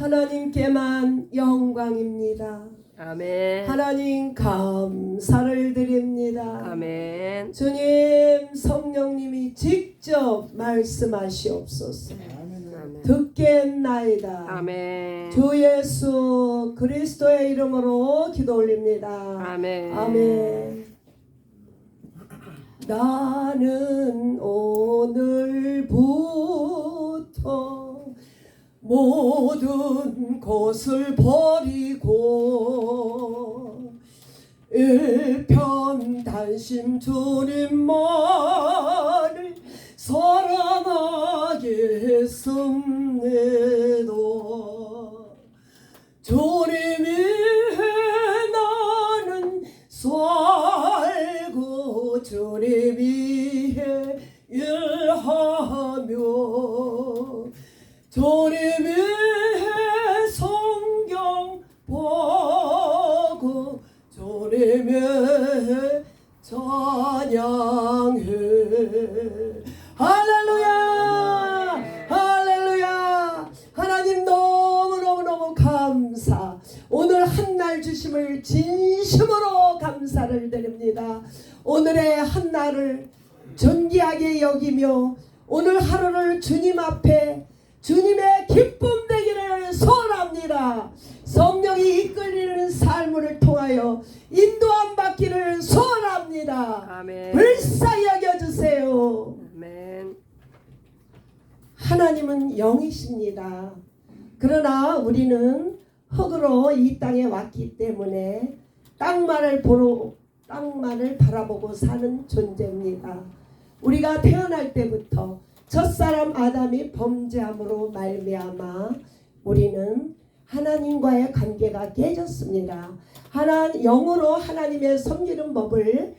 하나님께만 영광입니다. 아멘. 하나님 감사를 드립니다. 아멘. 주님 성령님이 직접 말씀하시옵소서. 아멘. 듣겠나이다. 아멘. 주 예수 그리스도의 이름으로 기도 올립니다. 아멘. 아멘. 나는 오늘부터 모든 것을 버리고 일편단심 주님만을 사랑하겠습니다. 주님 위해 나는 살고 주님 위해 일하며 주님 위해 성경 보고 주님 위해 찬양해. 할렐루야 할렐루야. 하나님 너무너무너무 감사. 오늘 한날 주심을 진심으로 감사를 드립니다. 오늘의 한날을 존귀하게 여기며 오늘 하루를 주님 앞에 주님의 기쁨 되기를 소원합니다. 성령이 이끌리는 삶을 통하여 인도함 받기를 소원합니다. 아멘. 불쌍히 여겨주세요. 아멘. 하나님은 영이십니다. 그러나 우리는 흙으로 이 땅에 왔기 때문에 땅만을 바라보고 사는 존재입니다. 우리가 태어날 때부터 첫사람 아담이 범죄함으로 말미암아 우리는 하나님과의 관계가 깨졌습니다. 영으로 하나님의 섬기는 법을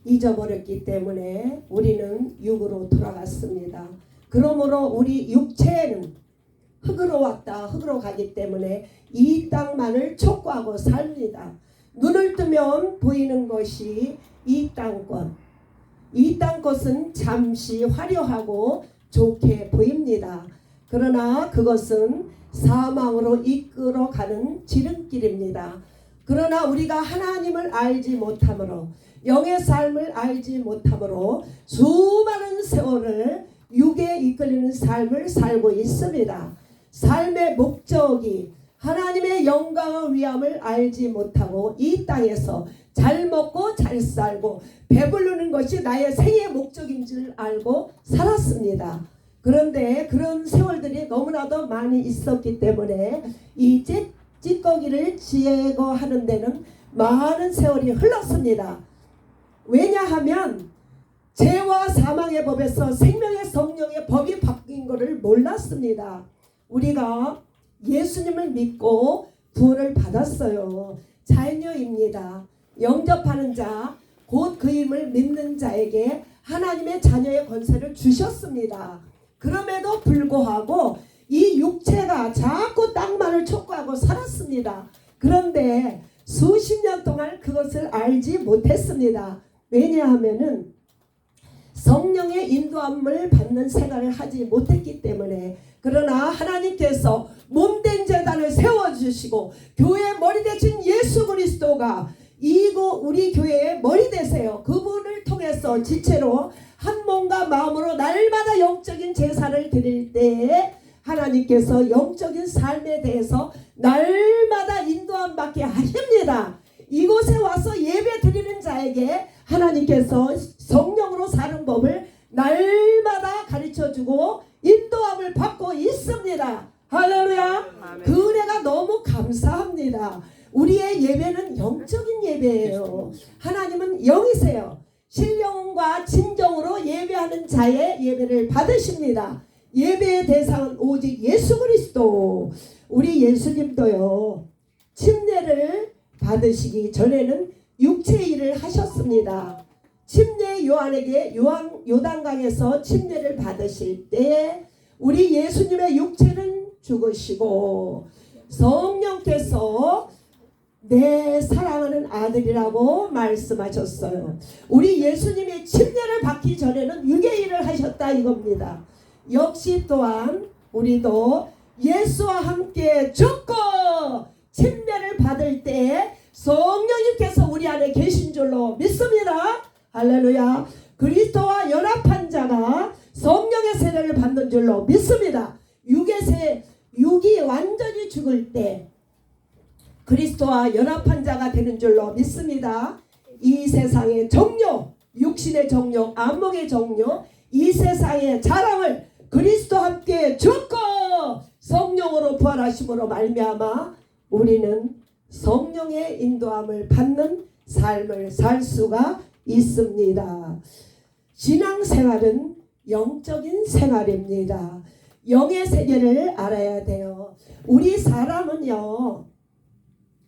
잊어버렸기 때문에 우리는 육으로 돌아갔습니다. 그러므로 우리 육체는 흙으로 왔다 흙으로 가기 때문에 이 땅만을 촉구하고 삽니다. 눈을 뜨면 보이는 것이 이 땅것. 이 땅것은 잠시 화려하고 좋게 보입니다. 그러나 그것은 사망으로 이끌어가는 지름길입니다. 그러나 우리가 하나님을 알지 못함으로 영의 삶을 알지 못함으로 수많은 세월을 육에 이끌리는 삶을 살고 있습니다. 삶의 목적이 하나님의 영광을 위함을 알지 못하고 이 땅에서 잘 먹고 잘 살고 배부르는 것이 나의 생의 목적인 줄 알고 살았습니다. 그런데 그런 세월들이 너무나도 많이 있었기 때문에 이 찌꺼기를 제거하는 데는 많은 세월이 흘렀습니다. 왜냐하면 죄와 사망의 법에서 생명의 성령의 법이 바뀐 것을 몰랐습니다. 우리가 예수님을 믿고 구원을 받았어요. 자녀입니다. 영접하는 자, 곧 그 이름을 믿는 자에게 하나님의 자녀의 권세를 주셨습니다. 그럼에도 불구하고 이 육체가 자꾸 땅만을 촉구하고 살았습니다. 그런데 수십 년 동안 그것을 알지 못했습니다. 왜냐하면은 성령의 인도함을 받는 생활을 하지 못했기 때문에. 그러나 하나님께서 몸된 제단을 세워주시고 교회의 머리 대신 예수 그리스도가 우리 교회의 머리 되세요. 그분을 통해서 지체로 한 몸과 마음으로 날마다 영적인 제사를 드릴 때에 하나님께서 영적인 삶에 대해서 날마다 인도함 받게 하십니다. 이곳에 와서 예배 드리는 자에게 하나님께서 성령으로 사는 법을 날마다 가르쳐주고 인도함을 받고 있습니다. 할렐루야. 아멘. 그 은혜가 너무 감사합니다. 우리의 예배는 영적인 예배예요. 하나님은 영이세요. 신령과 진정으로 예배하는 자의 예배를 받으십니다. 예배의 대상은 오직 예수 그리스도. 우리 예수님도요, 침례를 받으시기 전에는 육체의 일을 하셨습니다. 침례 요한에게 요단강에서 침례를 받으실 때 우리 예수님의 육체는 죽으시고 성령께서 내 사랑하는 아들이라고 말씀하셨어요. 우리 예수님이 침례를 받기 전에는 육의 일을 하셨다 이겁니다. 역시 또한 우리도 예수와 함께 죽고 침례를 받을 때 성령님께서 우리 안에 계신 줄로 믿습니다. 할렐루야. 그리스도와 연합한 자가 성령의 세례를 받는 줄로 믿습니다. 육이 완전히 죽을 때 그리스도와 연합한 자가 되는 줄로 믿습니다. 이 세상의 정욕, 육신의 정욕, 안목의 정욕, 이 세상의 자랑을 그리스도와 함께 죽고 성령으로 부활하심으로 말미암아 우리는 성령의 인도함을 받는 삶을 살 수가 있습니다. 신앙생활은 영적인 생활입니다. 영의 세계를 알아야 돼요. 우리 사람은요,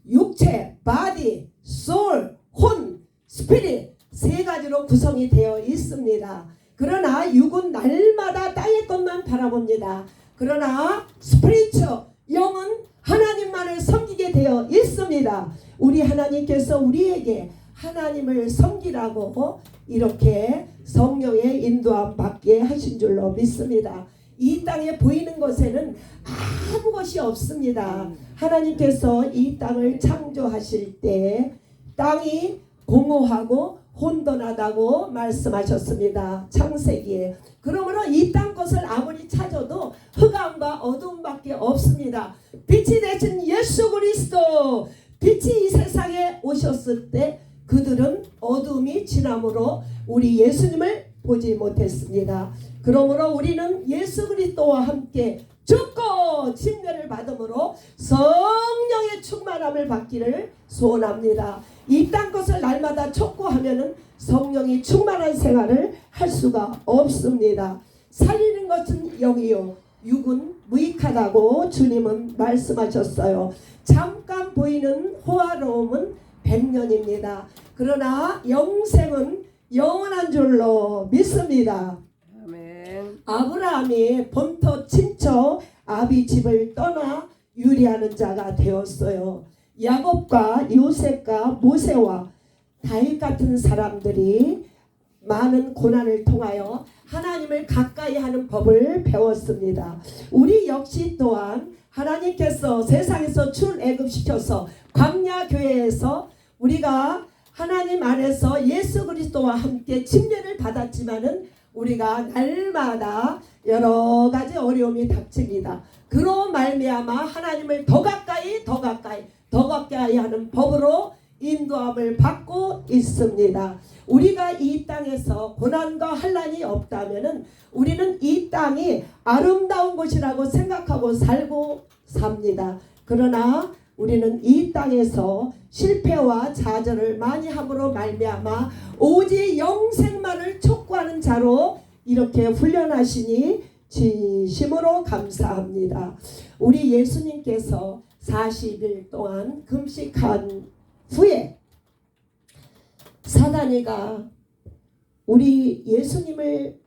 육체, 바디, 소울, 혼, 스피릿 세 가지로 구성이 되어 있습니다. 그러나 육은 날마다 땅의 것만 바라봅니다. 그러나 스피리추, 영은 하나님만을 섬기게 되어 있습니다. 우리 하나님께서 우리에게 하나님을 섬기라고 이렇게 성령의 인도함 받게 하신 줄로 믿습니다. 이 땅에 보이는 것에는 아무 것이 없습니다. 하나님께서 이 땅을 창조하실 때 땅이 공허하고 혼돈하다고 말씀하셨습니다. 창세기에. 그러므로 이 땅 것을 아무리 찾아도 흑암과 어두움밖에 없습니다. 빛이 되신 예수 그리스도, 빛이 이 세상에 오셨을 때 그들은 어두움이 지나므로 우리 예수님을 보지 못했습니다. 그러므로 우리는 예수 그리스도와 함께 죽고 침례를 받음으로 성령의 충만함을 받기를 소원합니다. 이 땅 것을 날마다 촉구하면은 성령이 충만한 생활을 할 수가 없습니다. 살리는 것은 영이요 육은 무익하다고 주님은 말씀하셨어요. 잠깐 보이는 호화로움은 100년입니다. 그러나 영생은 영원한 줄로 믿습니다. 아멘. 아브라함이 본토 친척 아비 집을 떠나 유리하는 자가 되었어요. 야곱과 요셉과 모세와 다윗 같은 사람들이 많은 고난을 통하여 하나님을 가까이 하는 법을 배웠습니다. 우리 역시 또한 하나님께서 세상에서 출애굽시켜서 광야 교회에서 우리가 하나님 안에서 예수 그리스도와 함께 침례를 받았지만은 우리가 날마다 여러 가지 어려움이 닥칩니다. 그로 말미암아 하나님을 더 가까이 하는 법으로 인도함을 받고 있습니다. 우리가 이 땅에서 고난과 환난이 없다면은 우리는 이 땅이 아름다운 곳이라고 생각하고 살고 삽니다. 그러나 우리는 이 땅에서 실패와 좌절을 많이 함으로 말미암아 오직 영생만을 촉구하는 자로 이렇게 훈련하시니 진심으로 감사합니다. 우리 예수님께서 40일 동안 금식한 후에 사단이가 우리 예수님을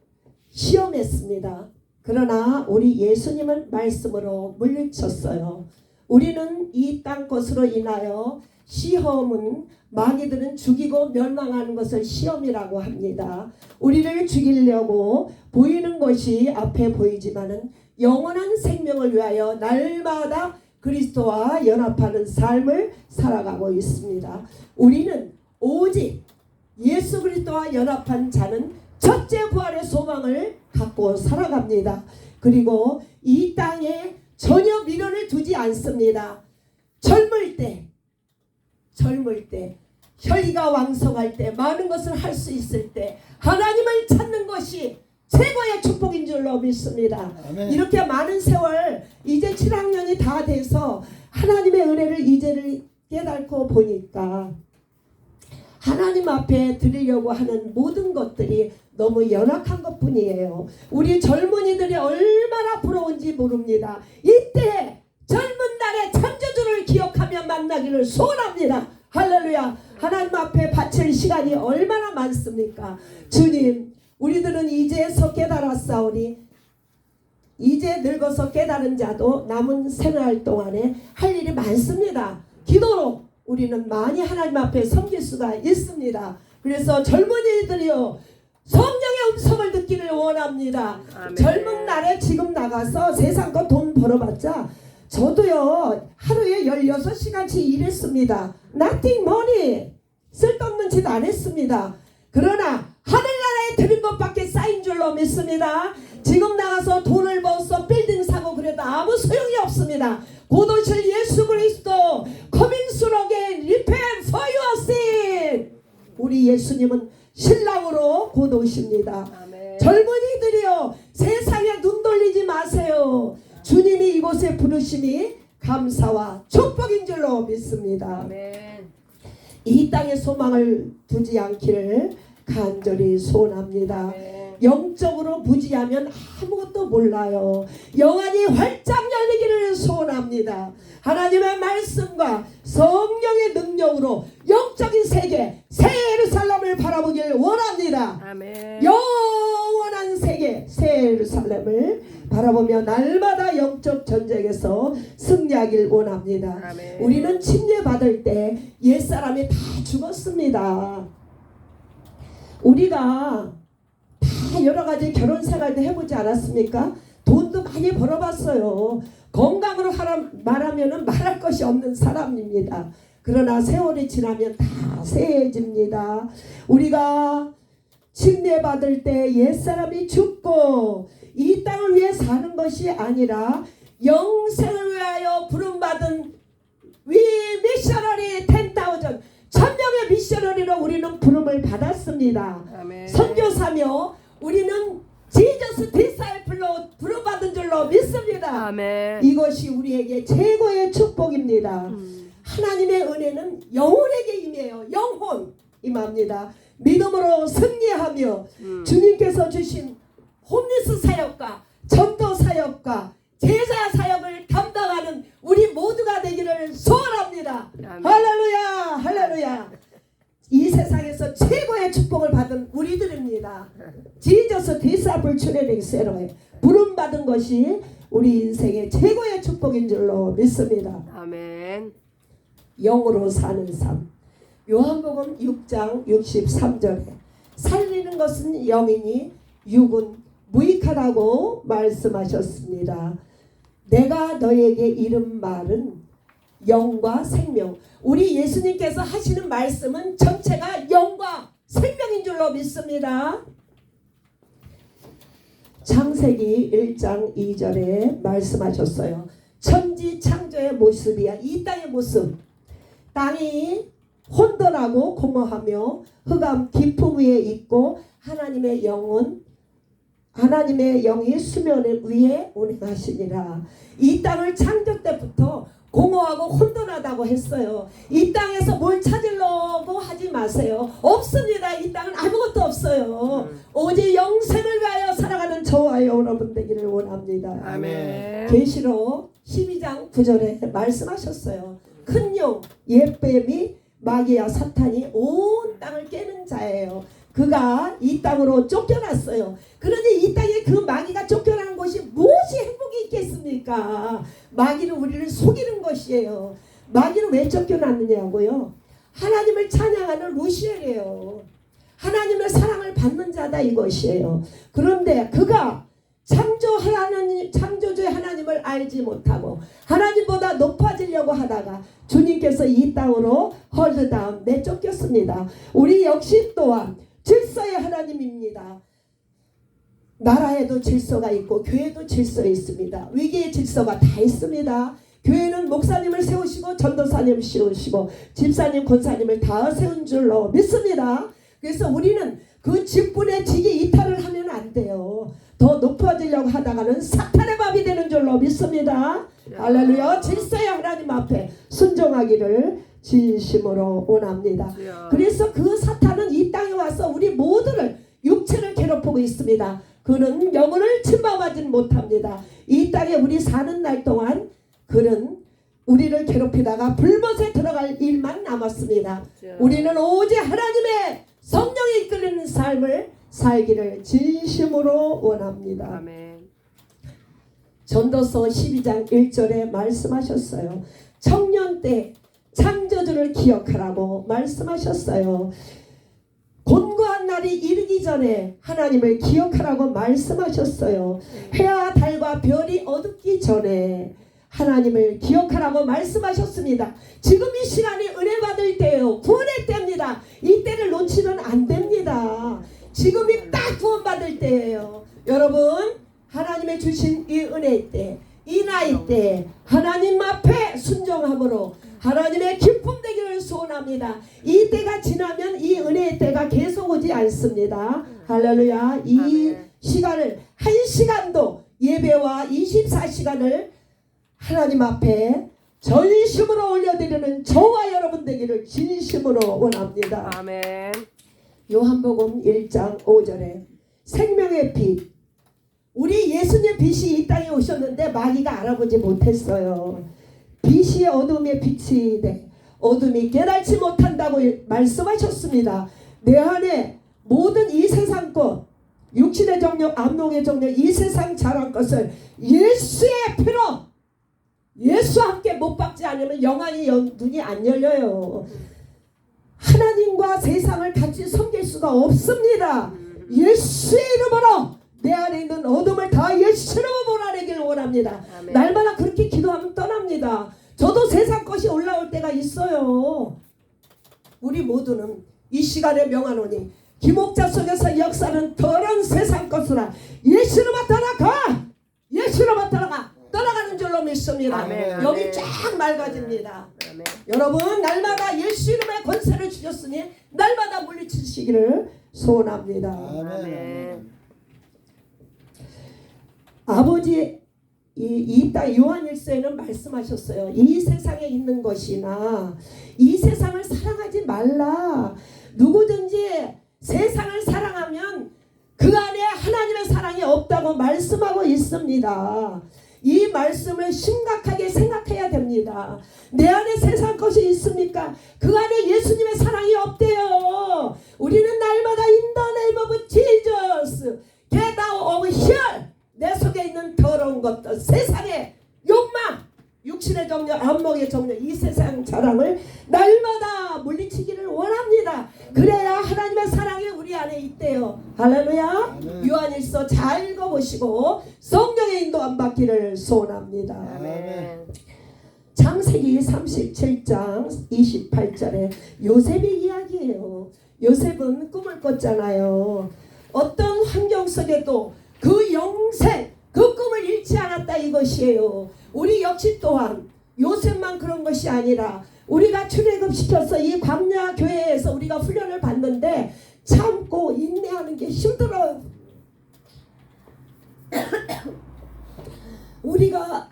시험했습니다. 그러나 우리 예수님은 말씀으로 물리쳤어요. 우리는 이 땅 것으로 인하여 시험은 마귀들은 죽이고 멸망하는 것을 시험이라고 합니다. 우리를 죽이려고 보이는 것이 앞에 보이지만은 영원한 생명을 위하여 날마다 그리스도와 연합하는 삶을 살아가고 있습니다. 우리는 오직 예수 그리스도와 연합한 자는 첫째 부활의 소망을 갖고 살아갑니다. 그리고 이 땅에 전혀 미련을 두지 않습니다. 젊을 때 혈기가 왕성할 때 많은 것을 할 수 있을 때 하나님을 찾는 것이 최고의 축복인 줄로 믿습니다. 아멘. 이렇게 많은 세월 이제 7학년이 다 돼서 하나님의 은혜를 이제를 깨닫고 보니까 하나님 앞에 드리려고 하는 모든 것들이 너무 연약한 것뿐이에요. 우리 젊은이들이 얼마나 부러운지 모릅니다. 이때 젊은 날의 창조주를 기억하며 만나기를 소원합니다. 할렐루야. 하나님 앞에 바칠 시간이 얼마나 많습니까? 주님, 우리들은 이제서 깨달았사오니 이제 늙어서 깨달은 자도 남은 생활 동안에 할 일이 많습니다. 기도로 우리는 많이 하나님 앞에 섬길 수가 있습니다. 그래서 젊은이들이요, 성령의 음성을 듣기를 원합니다. 아멘. 젊은 날에 지금 나가서 세상 거 돈 벌어봤자 저도요 하루에 16시간씩 일했습니다. Nothing money. 쓸데없는 짓 안 했습니다. 그러나 하늘나라에 드린 것밖에 쌓인 줄로 믿습니다. 지금 나가서 돈을 벌어서 빌딩 사고 그래도 아무 소용이 없습니다. 곧 오실 예수 그리스도 coming soon again, repent for your sin. 우리 예수님은 신랑으로 곧 오십니다. 아멘. 젊은이들이여 세상에 눈 돌리지 마세요. 주님이 이곳에 부르심이 감사와 축복인 줄로 믿습니다. 아멘. 이 땅에 소망을 두지 않기를 간절히 소원합니다. 아멘. 영적으로 무지하면 아무것도 몰라요. 영안이 활짝 열리기를 소원합니다. 하나님의 말씀과 성령의 능력으로 영적인 세계 새 예루살렘을 바라보길 원합니다. 아멘. 영원한 세계 새 예루살렘을 바라보며 날마다 영적 전쟁에서 승리하길 원합니다. 아멘. 우리는 침례받을 때 옛사람이 다 죽었습니다. 우리가 다 여러가지 결혼 생활도 해보지 않았습니까? 돈도 많이 벌어봤어요. 건강으로 말하면 말할 것이 없는 사람입니다. 그러나 세월이 지나면 다 쇠해집니다. 우리가 침례받을 때 옛사람이 죽고 이 땅을 위해 사는 것이 아니라 영생을 위하여 부름받은 위 미셔너리 10,000 1000명의 미셔너리로 우리는 부름을 받았습니다. 아멘. 선교사며 우리는 지저스 디사이플로 부름받은 줄로 믿습니다. 아멘. 이것이 우리에게 최고의 축복입니다. 하나님의 은혜는 영혼에게 임해요. 영혼 임합니다. 믿음으로 승리하며 주님께서 주신 홈리스 사역과 전도 사역과 제자 사역을 감당하는 우리 모두가 되기를 소원합니다. 아멘. 할렐루야 할렐루야. 이 세상에서 최고의 축복을 받은 우리들입니다. 지저스 디사플 트레이닝 센터에 부름받은 것이 우리 인생의 최고의 축복인 줄로 믿습니다. 아멘. 영으로 사는 삶. 요한복음 6장 63절에 살리는 것은 영이니 육은 무익하다고 말씀하셨습니다. 내가 너에게 이른 말은 영과 생명. 우리 예수님께서 하시는 말씀은 전체가 영과 생명인 줄로 믿습니다. 창세기 1장 2절에 말씀하셨어요. 천지 창조의 모습이야. 이 땅의 모습. 땅이 혼돈하고 공허하며 흑암 깊음 위에 있고 하나님의 영이 수면 위에 운행하시니라. 이 땅을 창조 때부터 공허하고 혼돈하다고 했어요. 이 땅에서 뭘 찾으려고 하지 마세요. 없습니다. 이 땅은 아무것도 없어요. 오직 영생을 위하여 살아가는 저와 여러분 되기를 원합니다. 아멘. 계시록 12장 9절에 말씀하셨어요. 큰 영 옛뱀이 마귀와 사탄이 온 땅을 깨는 자예요. 그가 이 땅으로 쫓겨났어요. 그러니 이 땅에 그 마귀가 쫓겨나는 것이 무엇이 행복이 있겠습니까? 마귀는 우리를 속이는 것이에요. 마귀는 왜 쫓겨났느냐고요? 하나님을 찬양하는 루시엘이에요. 하나님의 사랑을 받는 자다 이것이에요. 그런데 그가 창조주의 하나님을 알지 못하고 하나님보다 높아지려고 하다가 주님께서 이 땅으로 헐드다운 내쫓겼습니다. 우리 역시 또한 질서의 하나님입니다. 나라에도 질서가 있고 교회도 질서 있습니다. 위기의 질서가 다 있습니다. 교회는 목사님을 세우시고 전도사님을 세우시고 집사님 권사님을 다 세운 줄로 믿습니다. 그래서 우리는 그 직분의 직위 이탈을 하면 안 돼요. 더 높아지려고 하다가는 사탄의 밥이 되는 줄로 믿습니다. 할렐루야. 질서의 하나님 앞에 순종하기를 진심으로 원합니다. 그래서 그 사탄은 이 땅에 와서 우리 모두를 육체를 괴롭히고 있습니다. 그는 영혼을 침범하지 못합니다. 이 땅에 우리 사는 날 동안 그는 우리를 괴롭히다가 불못에 들어갈 일만 남았습니다. 우리는 오직 하나님의 성령이 이끌리는 삶을 살기를 진심으로 원합니다. 아멘. 전도서 12장 1절에 말씀하셨어요. 청년 때 창조주를 기억하라고 말씀하셨어요. 곤고한 그날이 이르기 전에 하나님을 기억하라고 말씀하셨어요. 해와 달과 별이 어둡기 전에 하나님을 기억하라고 말씀하셨습니다. 지금 이 시간이 은혜 받을 때예요. 구원의 때입니다. 이 때를 놓치면 안 됩니다. 지금이 딱 구원 받을 때예요. 여러분, 하나님의 주신 이 은혜의 때, 이 나이 때 하나님 앞에 순종함으로 하나님의 기쁨 되기를 소원합니다. 이 때가 지나면 이 은혜의 때가 계속 오지 않습니다. 할렐루야. 이 아멘. 시간을 한 시간도 예배와 24시간을 하나님 앞에 전심으로 올려드리는 저와 여러분 되기를 진심으로 원합니다. 아멘. 요한복음 1장 5절에 생명의 빛, 우리 예수님 빛이 이 땅에 오셨는데 마귀가 알아보지 못했어요. 빛이 어둠의 빛이 돼 어둠이 깨닫지 못한다고 말씀하셨습니다. 내 안에 모든 이 세상 것, 육신의 정력, 암록의 정력, 이 세상 잘한 것을 예수의 피로, 예수와 함께 못 박지 않으면 영원히 눈이 안 열려요. 하나님과 세상을 같이 섬길 수가 없습니다. 예수의 이름으로 내 안에 있는 어둠을 다 예수로 몰아내길 원합니다. 아멘. 날마다 그렇게 기도하면 떠납니다. 저도 세상 것이 올라올 때가 있어요. 우리 모두는 이 시간에 명하노니 기목자 속에서 역사는 더러운 세상 것으로 예수로만 떠나가, 예수로만 떠나가, 떠나가는 줄로 믿습니다. 아멘. 여기 아멘. 쫙 맑아집니다. 아멘. 여러분, 날마다 예수 이름의 권세를 주셨으니 날마다 물리치시기를 소원합니다. 아멘. 아버지, 이 땅 요한일서에는 말씀하셨어요. 이 세상에 있는 것이나 이 세상을 사랑하지 말라. 누구든지 세상을 사랑하면 그 안에 하나님의 사랑이 없다고 말씀하고 있습니다. 이 말씀을 심각하게 생각해야 됩니다. 내 안에 세상 것이 있습니까? 그 안에 예수님의 사랑이 없대요. 우리는 날마다 in the name of Jesus, get out of here. 내 속에 있는 더러운 것들, 세상의 욕망, 육신의 정력, 안목의 정력, 이 세상 자랑을 날마다 물리치기를 원합니다. 그래야 하나님의 사랑이 우리 안에 있대요. 할렐루야. 요한일서 잘 읽어보시고 성령의 인도 안 받기를 소원합니다. 아멘. 창세기 37장 28절에 요셉의 이야기예요. 요셉은 꿈을 꿨잖아요. 어떤 환경 속에도 그 영생, 그 꿈을 잃지 않았다 이것이에요. 우리 역시 또한 요셉만 그런 것이 아니라 우리가 출애굽시켜서 이 광야 교회에서 우리가 훈련을 받는데 참고 인내하는 게 힘들어요. 우리가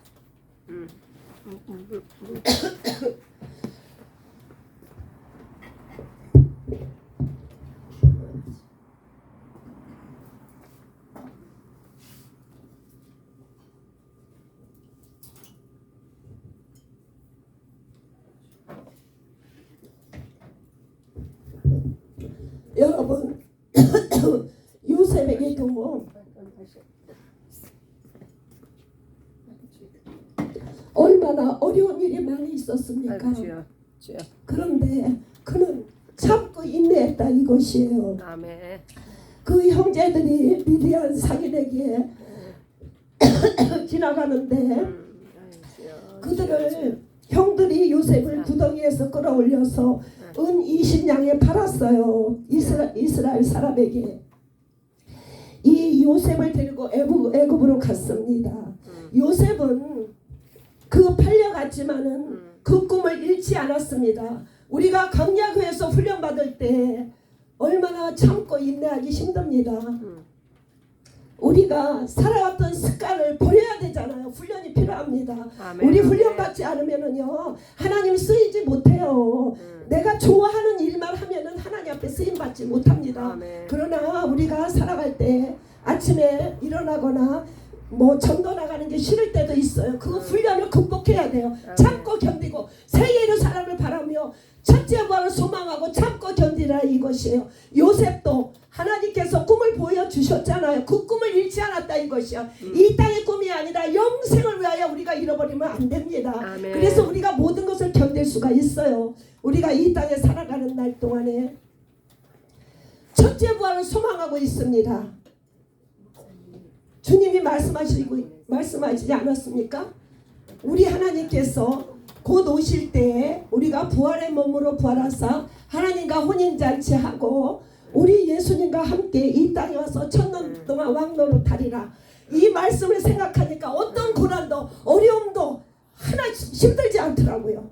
여러분 요셉에게도 얼마나 어려운 일이 많이 있었습니까? 아이고, 주여, 주여. 그런데 그는 참고 인내했다 이것이에요. 아멘. 그 형제들이 미디안 사기내기에 지나가는데 아이고, 주여. 그들을 형들이 요셉을 구덩이에서 끌어올려서 은 20냥에 팔았어요. 이스라엘 사람에게. 이 요셉을 데리고 애굽으로 갔습니다. 요셉은 그 팔려갔지만은 그 꿈을 잃지 않았습니다. 우리가 광야교회에서 훈련받을 때 얼마나 참고 인내하기 힘듭니다. 우리가 살아왔던 습관을 버려야 되잖아요. 훈련이 필요합니다. 아멘. 우리 훈련받지 않으면은요 하나님 쓰이지 못해요. 내가 좋아하는 일만 하면은 하나님 앞에 쓰임 받지 못합니다. 아멘. 그러나 우리가 살아갈 때 아침에 일어나거나 뭐 전도 나가는 게 싫을 때도 있어요. 그 훈련을 극복해야 돼요. 참고 견디고 세계의 사람을 바라며 첫째 부활을 소망하고 참고 견디라 이것이에요. 요셉도 하나님께서 꿈을 보여주셨잖아요. 그 꿈을 잃지 않았다 이것이요. 이 땅의 꿈이 아니라 영생을 위하여 우리가 잃어버리면 안 됩니다. 아멘. 그래서 우리가 모든 것을 견딜 수가 있어요. 우리가 이 땅에 살아가는 날 동안에 첫째 부활을 소망하고 있습니다. 주님이 말씀하시지 않았습니까? 우리 하나님께서 곧 오실 때 우리가 부활의 몸으로 부활하사 하나님과 혼인잔치하고 우리 예수님과 함께 이 땅에 와서 천년 동안 왕노릇하리라. 이 말씀을 생각하니까 어떤 고난도 어려움도 하나 힘들지 않더라고요.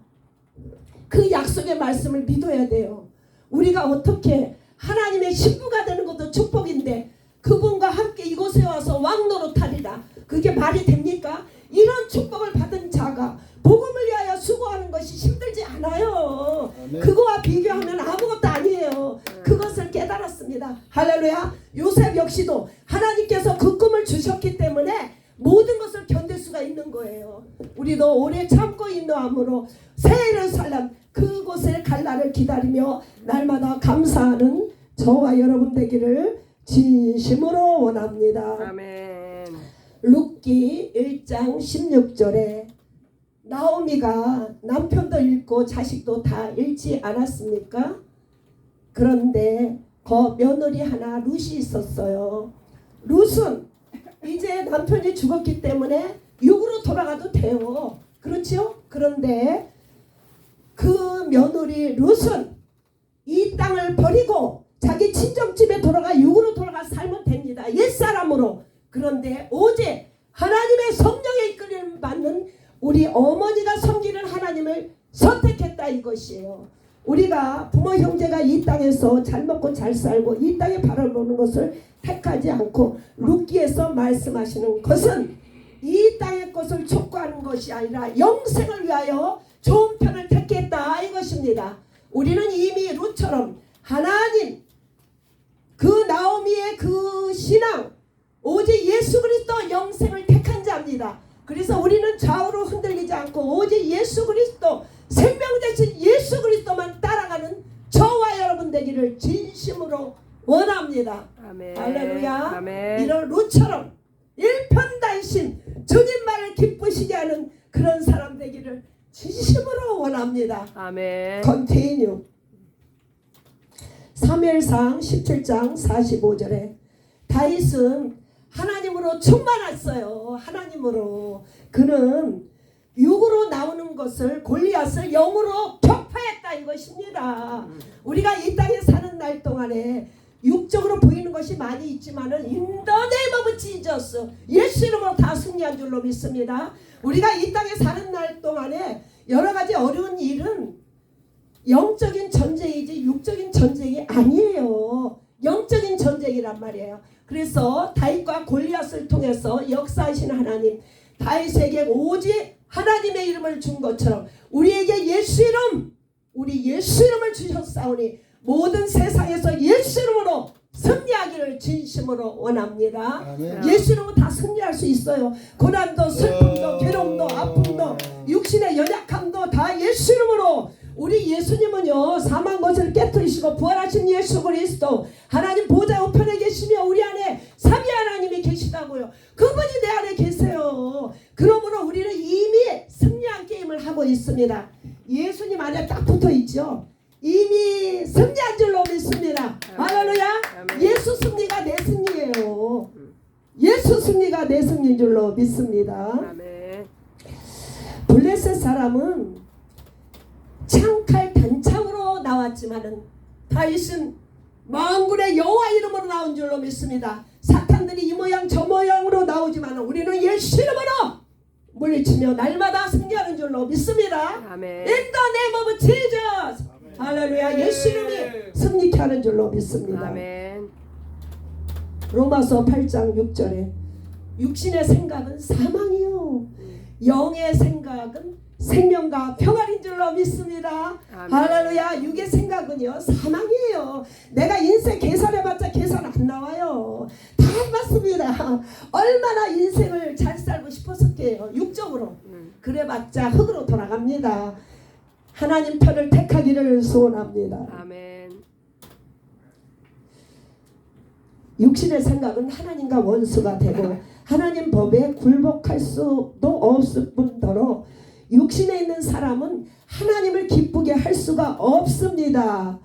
그 약속의 말씀을 믿어야 돼요. 우리가 어떻게 하나님의 신부가 되는 것도 축복인데 그분과 함께 이곳에 와서 왕노릇하리라. 그게 말이 됩니까? 이런 축복을 받은 자가 복음을 위하여 수고하는 것이 힘들지 않아요. 아멘. 그거와 비교하면 아무것도 아니에요. 그것을 깨달았습니다. 할렐루야. 요셉 역시도 하나님께서 그 꿈을 주셨기 때문에 모든 것을 견딜 수가 있는 거예요. 우리도 오래 참고 인도함으로 새 예루살렘 그곳에 갈 날을 기다리며 날마다 감사하는 저와 여러분 되기를 진심으로 원합니다. 아멘. 룻기 1장 16절에 나오미가 남편도 잃고 자식도 다 잃지 않았습니까? 그런데 그 며느리 하나 룻이 있었어요. 룻은 이제 남편이 죽었기 때문에 육으로 돌아가도 돼요. 그렇죠? 그런데 그 며느리 룻은 이 땅을 버리고 자기 친정집에 돌아가 육으로 돌아가 살면 됩니다. 옛사람으로. 그런데 오직 하나님의 성령의 이끌림을 받는 우리 어머니가 섬기는 하나님을 선택했다 이것이에요. 우리가 부모 형제가 이 땅에서 잘 먹고 잘 살고 이 땅에 바라보는 것을 택하지 않고 룻기에서 말씀하시는 것은 이 땅의 것을 촉구하는 것이 아니라 영생을 위하여 좋은 편을 택했다 이것입니다. 우리는 이미 룻처럼 하나님 그 나오미의 그 신앙 오직 예수 그리스도 영생을 택한 자입니다. 그래서 우리는 좌우로 흔들리지 않고 오직 예수 그리스도 생명 대신 예수 그리스도만 따라가는 저와 여러분 되기를 진심으로 원합니다. 아멘. 할렐루야. 아멘. 이런 룻처럼 일편단심 주님 말을 기쁘시게 하는 그런 사람 되기를 진심으로 원합니다. 아멘. 컨티뉴. 사무엘상 17장 45절에 다윗은 하나님으로 충만했어요. 하나님으로. 그는 육으로 나오는 것을 골리앗을 영으로 격파했다 이것입니다. 우리가 이 땅에 사는 날 동안에 육적으로 보이는 것이 많이 있지만은 in the name of Jesus 예수 이름으로 다 승리한 줄로 믿습니다. 우리가 이 땅에 사는 날 동안에 여러 가지 어려운 일은 영적인 전쟁이지 육적인 전쟁이 아니에요. 영적인 전쟁이란 말이에요. 그래서 다윗과 골리앗을 통해서 역사하신 하나님 다윗에게 오직 하나님의 이름을 준 것처럼 우리에게 예수 이름 우리 예수 이름을 주셨사오니 모든 세상에서 예수 이름으로 승리하기를 진심으로 원합니다. 아멘. 예수 이름으로 다 승리할 수 있어요. 고난도 슬픔도 괴로움도 아픔도 육신의 연약함도 다 예수 이름으로. 우리 예수님은요 사망 것을 깨뜨리시고 부활하신 예수 그리스도 하나님 보좌 우편에 계시며 우리 안에 삼위 하나님이 계시다고요. 그분이 내 안에 계세요. 그러므로 우리는 이미 승리한 게임을 하고 있습니다. 예수님 안에 딱 붙어 있죠. 이미 승리한 줄로 믿습니다. 할렐루야. 예수 승리가 내 승리예요. 예수 승리가 내 승리인 줄로 믿습니다. 아멘. 블레셋 사람은 창칼 단창으로 나왔지만은 다윗은 만군의 여호와 이름으로 나온 줄로 믿습니다. 사탄들이 이 모양 저 모양으로 나오지만 우리는 예수 이름으로 물리치며 날마다 승리하는 줄로 믿습니다. 아멘. In the name of Jesus. 할렐루야. 예수 이름이 승리케 하는 줄로 믿습니다. 아멘. 로마서 8장 6절에 육신의 생각은 사망이요 영의 생각은 생명과 평안인 줄로 믿습니다. 아멘. 할렐루야. 육의 생각은요 사망이에요. 내가 인생 계산해봤자 계산 안 나와요. 다 맞습니다. 얼마나 인생을 잘 살고 싶었을게요. 육적으로. 그래봤자 흙으로 돌아갑니다. 하나님 편을 택하기를 소원합니다. 아멘. 육신의 생각은 하나님과 원수가 되고 하나님 법에 굴복할 수도 없을 뿐더러 육신에 있는 사람은 하나님을 기쁘게 할 수가 없습니다.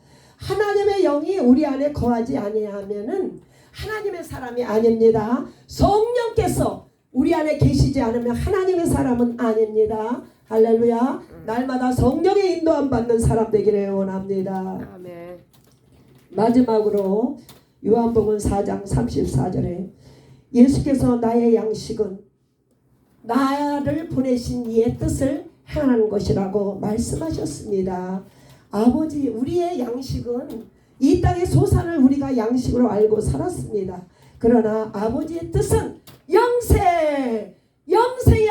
하나님의 영이 우리 안에 거하지 아니하면은 하나님의 사람이 아닙니다. 성령께서 우리 안에 계시지 않으면 하나님의 사람은 아닙니다. 할렐루야. 날마다 성령의 인도함 받는 사람 되기를 원합니다. 아멘. 마지막으로 요한복음 4장 34절에 예수께서 나의 양식은 나를 보내신 이의 뜻을 행하는 것이라고 말씀하셨습니다. 아버지, 우리의 양식은 이 땅의 소산을 우리가 양식으로 알고 살았습니다. 그러나 아버지의 뜻은 영생의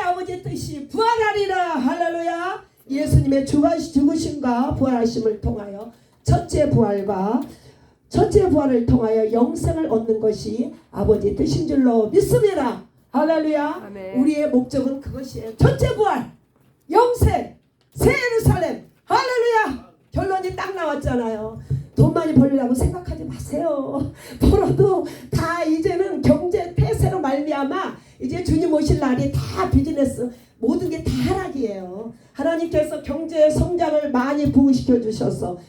아버지의 뜻이 부활하리라. 할렐루야. 예수님의 죽으심과 부활하심을 통하여 첫째 부활을 통하여 영생을 얻는 것이 아버지의 뜻인 줄로 믿습니다. 할렐루야. 아멘. 우리의 목적은 그것이에요. 첫째 부활, 영생, 새 예루살렘. 할렐루야. 결론이 딱 나왔잖아요. 돈 많이 벌려고 생각하지 마세요. 벌어도 다 이제는 경제 폐쇄로 말미암아 이제 주님 오실 날이 다 비즈니스 모든 게 다 하락이에요. 하나님께서 경제 성장을 많이 부흥시켜 주셔서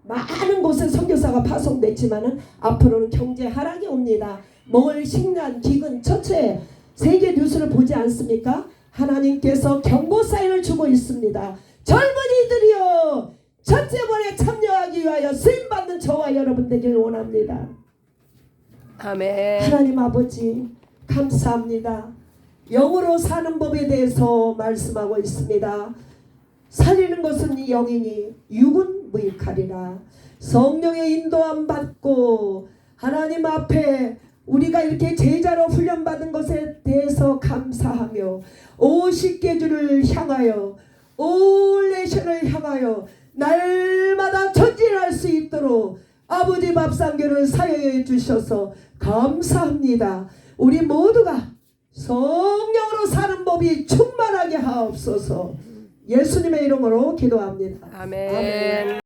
많은 곳에 선교사가 파송됐지만은 앞으로는 경제 하락이 옵니다. 먹을 식량, 기근, 처체 세계 뉴스를 보지 않습니까? 하나님께서 경고 사인을 주고 있습니다. 젊은이들이여, 첫째 번에 참여하기 위하여 쓰임받는 저와 여러분 되기를 원합니다. 아멘. 하나님 아버지 감사합니다. 영으로 사는 법에 대해서 말씀하고 있습니다. 살리는 것은 영이니 육은 무익하리라. 성령의 인도함 받고 하나님 앞에 우리가 이렇게 제자로 훈련받은 것에 대해서 감사하며 50개주를 향하여 올 내션을 향하여 날마다 전진할 수 있도록 아버지 밥상교를 사용해 주셔서 감사합니다. 우리 모두가 성령으로 사는 법이 충만하게 하옵소서. 예수님의 이름으로 기도합니다. 아멘.